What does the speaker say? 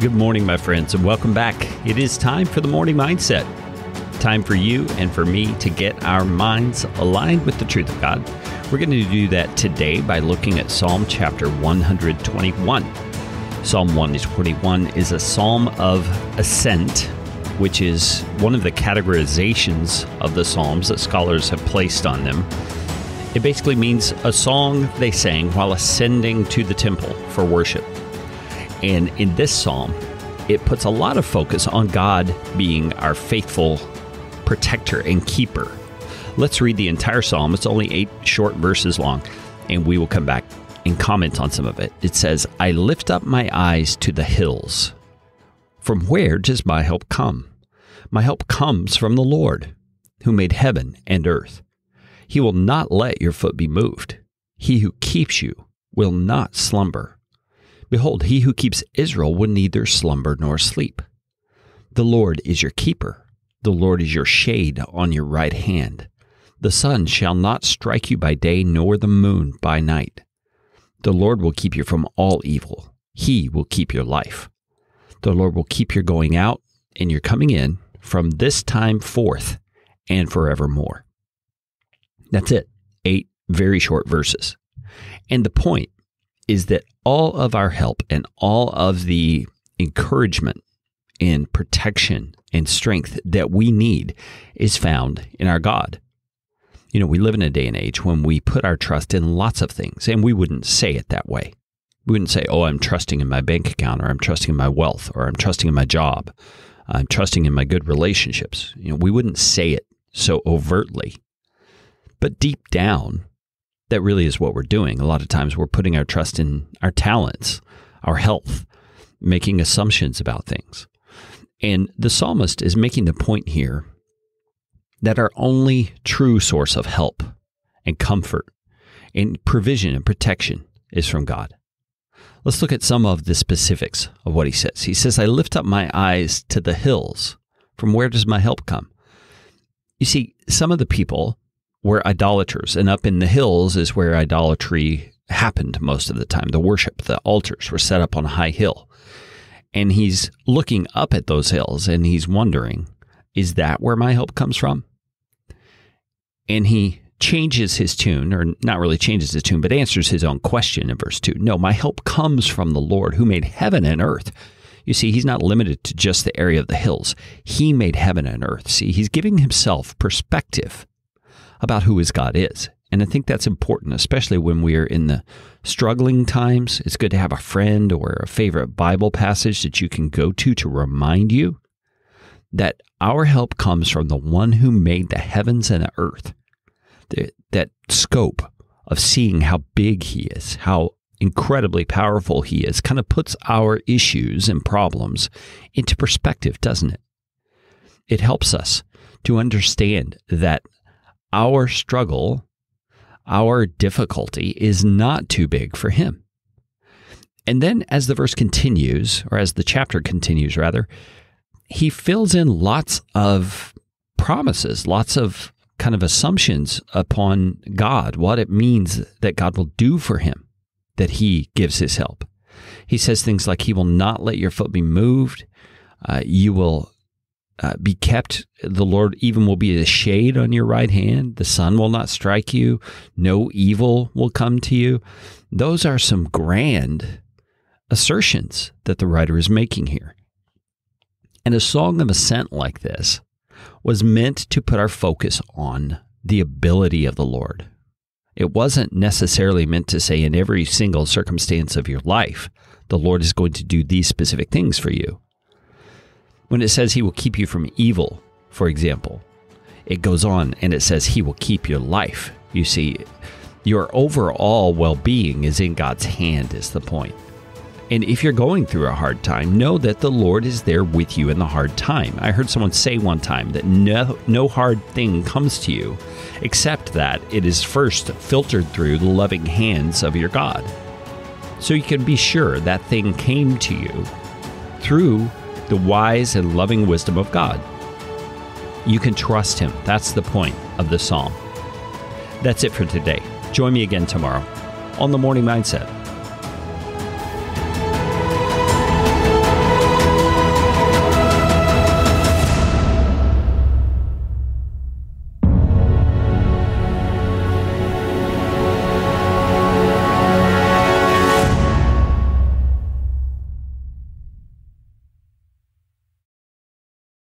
Good morning, my friends, and welcome back. It is time for the Morning Mindset. Time for you and for me to get our minds aligned with the truth of God. We're going to do that today by looking at Psalm chapter 121. Psalm 121 is a psalm of ascent, which is one of the categorizations of the psalms that scholars have placed on them. It basically means a song they sang while ascending to the temple for worship. And in this psalm, it puts a lot of focus on God being our faithful protector and keeper. Let's read the entire psalm. It's only 8 short verses long, and we will come back and comment on some of it. It says, I lift up my eyes to the hills. From where does my help come? My help comes from the Lord, who made heaven and earth. He will not let your foot be moved. He who keeps you will not slumber. Behold, he who keeps Israel will neither slumber nor sleep. The Lord is your keeper. The Lord is your shade on your right hand. The sun shall not strike you by day, nor the moon by night. The Lord will keep you from all evil. He will keep your life. The Lord will keep your going out and your coming in from this time forth and forevermore. That's it. 8 very short verses. And the point is that all of our help and all of the encouragement and protection and strength that we need is found in our God. You know, we live in a day and age when we put our trust in lots of things, and we wouldn't say it that way. We wouldn't say, oh, I'm trusting in my bank account, or I'm trusting in my wealth, or I'm trusting in my job, I'm trusting in my good relationships. You know, we wouldn't say it so overtly. But deep down, that really is what we're doing. A lot of times we're putting our trust in our talents, our health, making assumptions about things. And the psalmist is making the point here that our only true source of help and comfort and provision and protection is from God. Let's look at some of the specifics of what he says. He says, I lift up my eyes to the hills. From where does my help come? You see, some of the people were idolaters, and up in the hills is where idolatry happened most of the time. The worship, the altars were set up on a high hill. And he's looking up at those hills and he's wondering, is that where my help comes from? And he changes his tune, or not really changes his tune, but answers his own question in verse 2. No, my help comes from the Lord who made heaven and earth. You see, he's not limited to just the area of the hills. He made heaven and earth. See, he's giving himself perspective about who his God is. And I think that's important, especially when we're in the struggling times. It's good to have a friend or a favorite Bible passage that you can go to remind you that our help comes from the one who made the heavens and the earth. That scope of seeing how big he is, how incredibly powerful he is, kind of puts our issues and problems into perspective, doesn't it? It helps us to understand that our struggle, our difficulty is not too big for him. And then as the verse continues, or as the chapter continues rather, he fills in lots of promises, lots of kind of assumptions upon God, what it means that God will do for him, that he gives his help. He says things like, he will not let your foot be moved. You will be kept. The Lord even will be a shade on your right hand. The sun will not strike you. No evil will come to you. Those are some grand assertions that the writer is making here. And a song of ascent like this was meant to put our focus on the ability of the Lord. It wasn't necessarily meant to say in every single circumstance of your life, the Lord is going to do these specific things for you. When it says he will keep you from evil, for example, it goes on and it says he will keep your life. You see, your overall well-being is in God's hand is the point. And if you're going through a hard time, know that the Lord is there with you in the hard time. I heard someone say one time that no hard thing comes to you except that it is first filtered through the loving hands of your God. So you can be sure that thing came to you through the wise and loving wisdom of God. You can trust him. That's the point of the psalm. That's it for today. Join me again tomorrow on The Morning Mindset.